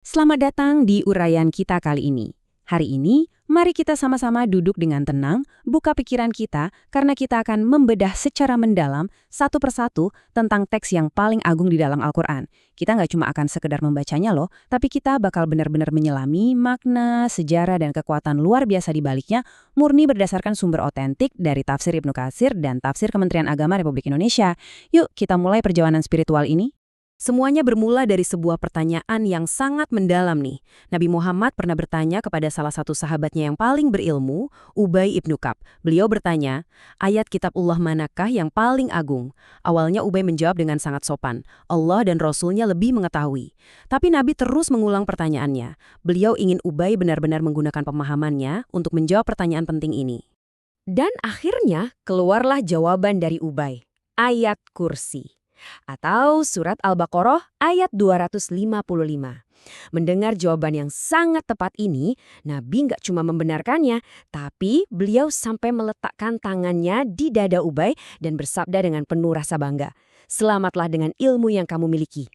Selamat datang di uraian kita kali ini. Hari ini, mari kita sama-sama duduk dengan tenang, buka pikiran kita, karena kita akan membedah secara mendalam satu persatu tentang teks yang paling agung di dalam Al-Quran. Kita nggak cuma akan sekedar membacanya loh, tapi kita bakal benar-benar menyelami makna, sejarah, dan kekuatan luar biasa di baliknya, murni berdasarkan sumber otentik dari tafsir Ibnu Katsir dan tafsir Kementerian Agama Republik Indonesia. Yuk, kita mulai perjalanan spiritual ini. Semuanya bermula dari sebuah pertanyaan yang sangat mendalam nih. Nabi Muhammad pernah bertanya kepada salah satu sahabatnya yang paling berilmu, Ubay ibnu Ka'b. Beliau bertanya, ayat kitabullah manakah yang paling agung? Awalnya Ubay menjawab dengan sangat sopan, Allah dan Rasulnya lebih mengetahui. Tapi Nabi terus mengulang pertanyaannya. Beliau ingin Ubay benar-benar menggunakan pemahamannya untuk menjawab pertanyaan penting ini. Dan akhirnya keluarlah jawaban dari Ubay, ayat kursi. Atau surat Al-Baqarah ayat 255. Mendengar jawaban yang sangat tepat ini, Nabi nggak cuma membenarkannya, tapi beliau sampai meletakkan tangannya di dada Ubay dan bersabda dengan penuh rasa bangga, "Selamatlah dengan ilmu yang kamu miliki."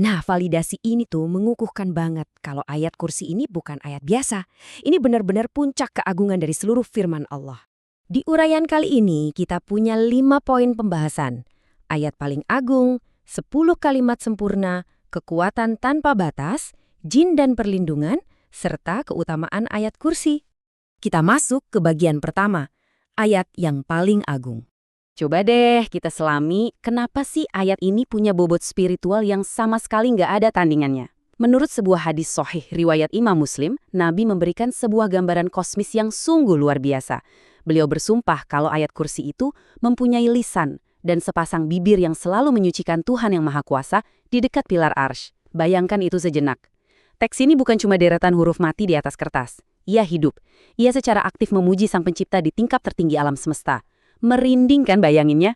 Nah, validasi ini tuh mengukuhkan banget kalau ayat kursi ini bukan ayat biasa. Ini benar-benar puncak keagungan dari seluruh firman Allah. Di uraian kali ini, kita punya 5 poin pembahasan. Ayat paling agung, 10 kalimat sempurna, kekuatan tanpa batas, jin dan perlindungan, serta keutamaan ayat kursi. Kita masuk ke bagian pertama, ayat yang paling agung. Coba deh kita selami kenapa sih ayat ini punya bobot spiritual yang sama sekali nggak ada tandingannya. Menurut sebuah hadis sahih riwayat Imam Muslim, Nabi memberikan sebuah gambaran kosmis yang sungguh luar biasa. Beliau bersumpah kalau ayat kursi itu mempunyai lisan dan sepasang bibir yang selalu menyucikan Tuhan yang Maha Kuasa di dekat pilar arsy. Bayangkan itu sejenak. Teks ini bukan cuma deretan huruf mati di atas kertas. Ia hidup. Ia secara aktif memuji Sang Pencipta di tingkap tertinggi alam semesta. Merinding kan bayanginnya?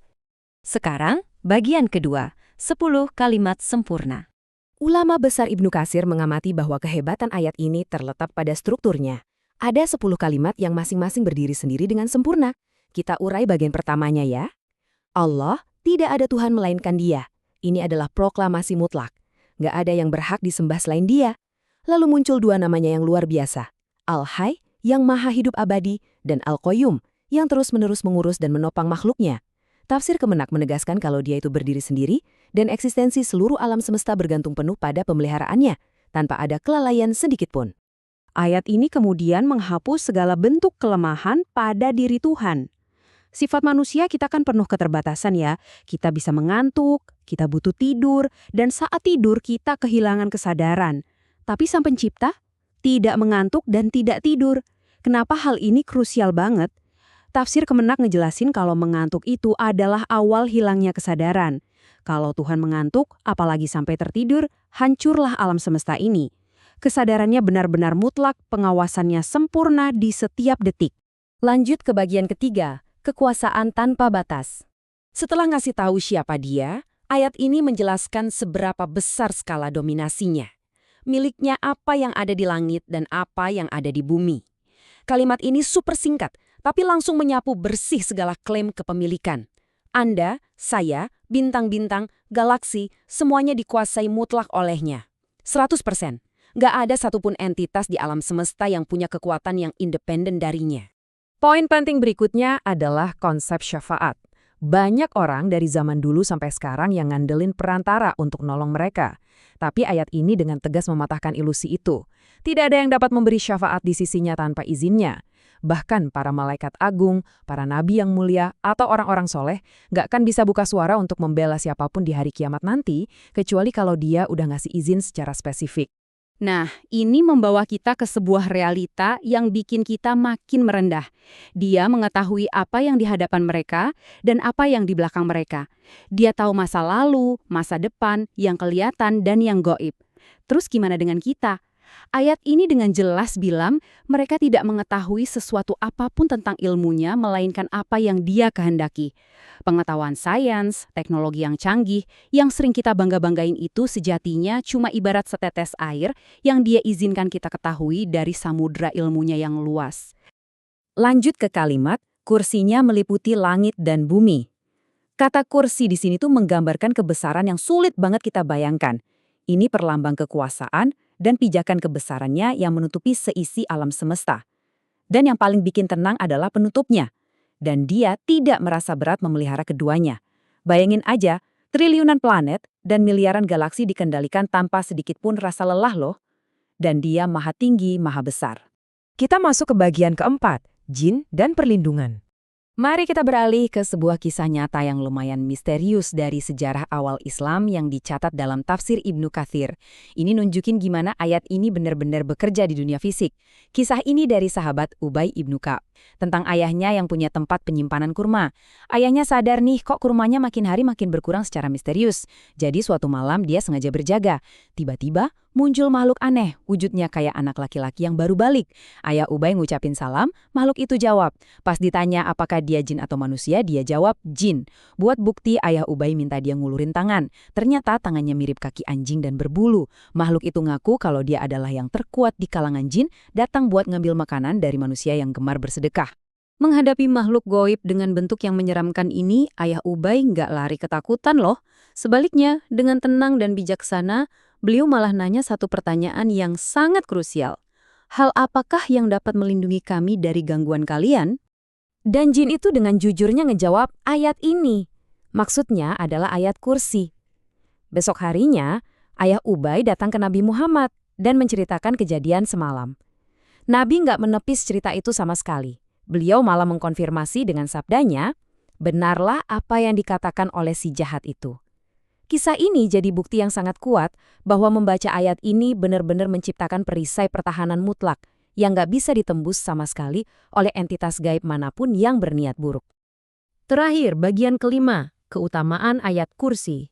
Sekarang, bagian kedua, 10 kalimat sempurna. Ulama besar Ibnu Katsir mengamati bahwa kehebatan ayat ini terletak pada strukturnya. Ada 10 kalimat yang masing-masing berdiri sendiri dengan sempurna. Kita urai bagian pertamanya ya. Allah, tidak ada Tuhan melainkan Dia. Ini adalah proklamasi mutlak. Nggak ada yang berhak disembah selain Dia. Lalu muncul dua namanya yang luar biasa. Al-Hayy, yang maha hidup abadi, dan Al-Qayyum, yang terus-menerus mengurus dan menopang makhluknya. Tafsir Kemenak menegaskan kalau Dia itu berdiri sendiri, dan eksistensi seluruh alam semesta bergantung penuh pada pemeliharaannya, tanpa ada kelalaian sedikitpun. Ayat ini kemudian menghapus segala bentuk kelemahan pada diri Tuhan. Sifat manusia kita kan penuh keterbatasan ya. Kita bisa mengantuk, kita butuh tidur, dan saat tidur kita kehilangan kesadaran. Tapi Sang Pencipta tidak mengantuk dan tidak tidur. Kenapa hal ini krusial banget? Tafsir Kemenak ngejelasin kalau mengantuk itu adalah awal hilangnya kesadaran. Kalau Tuhan mengantuk, apalagi sampai tertidur, hancurlah alam semesta ini. Kesadarannya benar-benar mutlak, pengawasannya sempurna di setiap detik. Lanjut ke bagian ketiga. Kekuasaan tanpa batas. Setelah ngasih tahu siapa Dia, ayat ini menjelaskan seberapa besar skala dominasinya. Miliknya apa yang ada di langit dan apa yang ada di bumi. Kalimat ini super singkat, tapi langsung menyapu bersih segala klaim kepemilikan. Anda, saya, bintang-bintang, galaksi, semuanya dikuasai mutlak olehnya. 100%. Nggak ada satupun entitas di alam semesta yang punya kekuatan yang independen darinya. Poin penting berikutnya adalah konsep syafaat. Banyak orang dari zaman dulu sampai sekarang yang ngandelin perantara untuk nolong mereka. Tapi ayat ini dengan tegas mematahkan ilusi itu. Tidak ada yang dapat memberi syafaat di sisinya tanpa izinnya. Bahkan para malaikat agung, para nabi yang mulia, atau orang-orang soleh nggak akan bisa buka suara untuk membela siapapun di hari kiamat nanti, kecuali kalau dia udah ngasih izin secara spesifik. Nah, ini membawa kita ke sebuah realita yang bikin kita makin merendah. Dia mengetahui apa yang di hadapan mereka dan apa yang di belakang mereka. Dia tahu masa lalu, masa depan, yang kelihatan dan yang gaib. Terus gimana dengan kita? Ayat ini dengan jelas bilang mereka tidak mengetahui sesuatu apapun tentang ilmunya melainkan apa yang Dia kehendaki. Pengetahuan sains, teknologi yang canggih, yang sering kita bangga-banggain itu sejatinya cuma ibarat setetes air yang Dia izinkan kita ketahui dari samudra ilmunya yang luas. Lanjut ke kalimat, kursinya meliputi langit dan bumi. Kata kursi di sini tuh menggambarkan kebesaran yang sulit banget kita bayangkan. Ini perlambang kekuasaan dan pijakan kebesarannya yang menutupi seisi alam semesta. Dan yang paling bikin tenang adalah penutupnya. Dan dia tidak merasa berat memelihara keduanya. Bayangin aja, triliunan planet dan miliaran galaksi dikendalikan tanpa sedikit pun rasa lelah loh. Dan dia maha tinggi, maha besar. Kita masuk ke bagian keempat, jin dan perlindungan. Mari kita beralih ke sebuah kisah nyata yang lumayan misterius dari sejarah awal Islam yang dicatat dalam tafsir Ibnu Katsir. Ini nunjukin gimana ayat ini benar-benar bekerja di dunia fisik. Kisah ini dari sahabat Ubay ibnu Ka'ab, tentang ayahnya yang punya tempat penyimpanan kurma. Ayahnya sadar nih kok kurmanya makin hari makin berkurang secara misterius. Jadi suatu malam dia sengaja berjaga. Tiba-tiba muncul makhluk aneh, wujudnya kayak anak laki-laki yang baru balik. Ayah Ubay ngucapin salam, makhluk itu jawab. Pas ditanya apakah dia jin atau manusia, dia jawab jin. Buat bukti, ayah Ubay minta dia ngulurin tangan. Ternyata tangannya mirip kaki anjing dan berbulu. Makhluk itu ngaku kalau dia adalah yang terkuat di kalangan jin, datang buat ngambil makanan dari manusia yang gemar bersedekah. Menghadapi makhluk goib dengan bentuk yang menyeramkan ini, ayah Ubay nggak lari ketakutan loh. Sebaliknya, dengan tenang dan bijaksana, beliau malah nanya satu pertanyaan yang sangat krusial. Hal apakah yang dapat melindungi kami dari gangguan kalian? Dan jin itu dengan jujurnya ngejawab ayat ini. Maksudnya adalah ayat kursi. Besok harinya, ayah Ubay datang ke Nabi Muhammad dan menceritakan kejadian semalam. Nabi nggak menepis cerita itu sama sekali. Beliau malah mengkonfirmasi dengan sabdanya, benarlah apa yang dikatakan oleh si jahat itu. Kisah ini jadi bukti yang sangat kuat bahwa membaca ayat ini benar-benar menciptakan perisai pertahanan mutlak yang nggak bisa ditembus sama sekali oleh entitas gaib manapun yang berniat buruk. Terakhir, bagian kelima, keutamaan ayat kursi.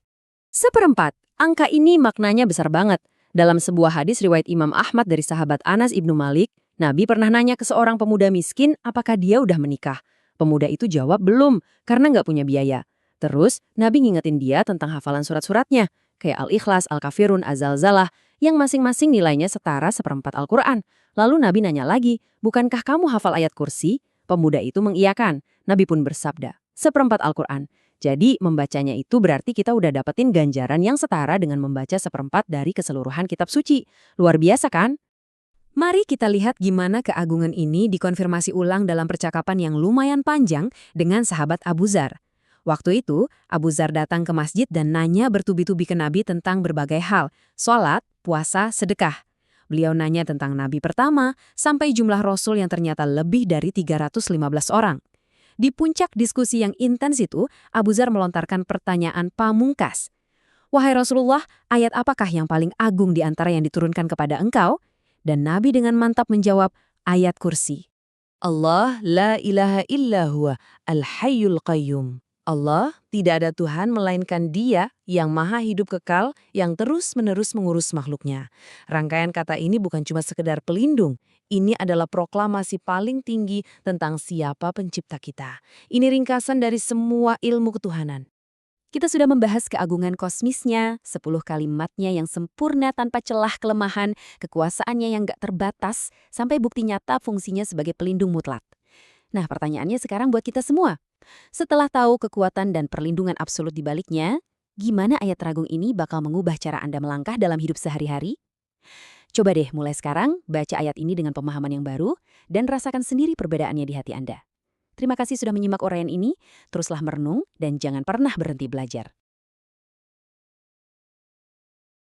Seperempat, angka ini maknanya besar banget. Dalam sebuah hadis riwayat Imam Ahmad dari sahabat Anas ibnu Malik, Nabi pernah nanya ke seorang pemuda miskin apakah dia udah menikah. Pemuda itu jawab belum, karena nggak punya biaya. Terus, Nabi ngingetin dia tentang hafalan surat-suratnya, kayak Al-Ikhlas, Al-Kafirun, Az-Zalzalah, yang masing-masing nilainya setara seperempat Al-Quran. Lalu Nabi nanya lagi, bukankah kamu hafal ayat kursi? Pemuda itu mengiyakan. Nabi pun bersabda, seperempat Al-Quran. Jadi, membacanya itu berarti kita udah dapetin ganjaran yang setara dengan membaca seperempat dari keseluruhan kitab suci. Luar biasa kan? Mari kita lihat gimana keagungan ini dikonfirmasi ulang dalam percakapan yang lumayan panjang dengan sahabat Abu Dzar. Waktu itu, Abu Dzar datang ke masjid dan nanya bertubi-tubi ke Nabi tentang berbagai hal, sholat, puasa, sedekah. Beliau nanya tentang Nabi pertama, sampai jumlah Rasul yang ternyata lebih dari 315 orang. Di puncak diskusi yang intens itu, Abu Dzar melontarkan pertanyaan pamungkas. Wahai Rasulullah, ayat apakah yang paling agung di antara yang diturunkan kepada engkau? Dan Nabi dengan mantap menjawab, ayat kursi. Allah la ilaha illa huwa al-hayyul qayyum. Allah, tidak ada Tuhan melainkan Dia yang maha hidup kekal, yang terus-menerus mengurus makhluknya. Rangkaian kata ini bukan cuma sekedar pelindung, ini adalah proklamasi paling tinggi tentang siapa pencipta kita. Ini ringkasan dari semua ilmu ketuhanan. Kita sudah membahas keagungan kosmisnya, 10 kalimatnya yang sempurna tanpa celah kelemahan, kekuasaannya yang gak terbatas, sampai bukti nyata fungsinya sebagai pelindung mutlak. Nah, pertanyaannya sekarang buat kita semua. Setelah tahu kekuatan dan perlindungan absolut di baliknya, gimana ayat ragung ini bakal mengubah cara Anda melangkah dalam hidup sehari-hari? Coba deh mulai sekarang baca ayat ini dengan pemahaman yang baru dan rasakan sendiri perbedaannya di hati Anda. Terima kasih sudah menyimak uraian ini, teruslah merenung dan jangan pernah berhenti belajar.